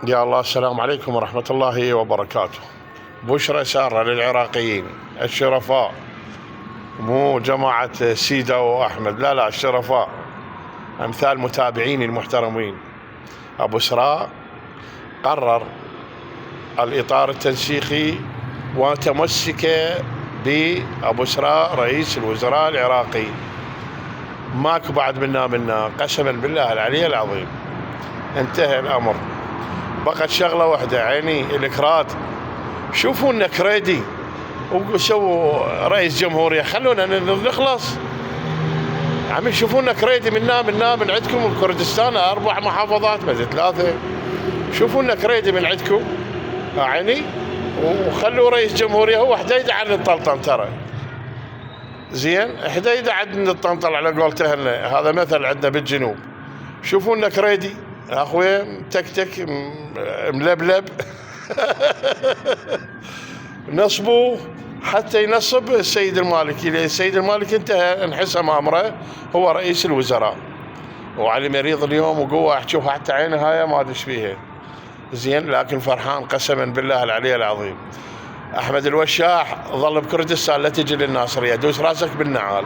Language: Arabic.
يا الله، السلام عليكم ورحمة الله وبركاته. بشرى سارة للعراقيين الشرفاء، مو جماعة سيدا وأحمد، لا الشرفاء، أمثال متابعيني المحترمين. أبو سراء قرر الإطار التنسيقي وتمسك بأبو سراء رئيس الوزراء العراقي. ماكو بعد منا قسما بالله العلي العظيم، انتهى الأمر. بقت شغلة واحدة، عيني الكراد، شوفوا لنا كريدي وسووا رئيس جمهورية، خلونا نخلص. عم يشوفوا لنا كريدي منا من عندكم كردستان 4 محافظات بدل 3، شوفوا لنا كريدي من عندكم عيني، وخلوا رئيس جمهورية هو حديدة عن الطلطن. ترى زين، حديدة عن الطنطل على قولته، هذا مثل عندنا بالجنوب. شوفوا لنا كريدي اخويا، تك ملبلب نصبوه حتى ينصب السيد المالكي. السيد المالكي انتهى، انحسم امره، هو رئيس الوزراء وعلي مريض اليوم وقوة اشوفها حتى عينه هاي ما ادري ايش فيها. زين، لكن فرحان قسما بالله العلي العظيم. احمد الوشاح ظل بكردستان، لا تجي للناصرية، دوس راسك بالنعال.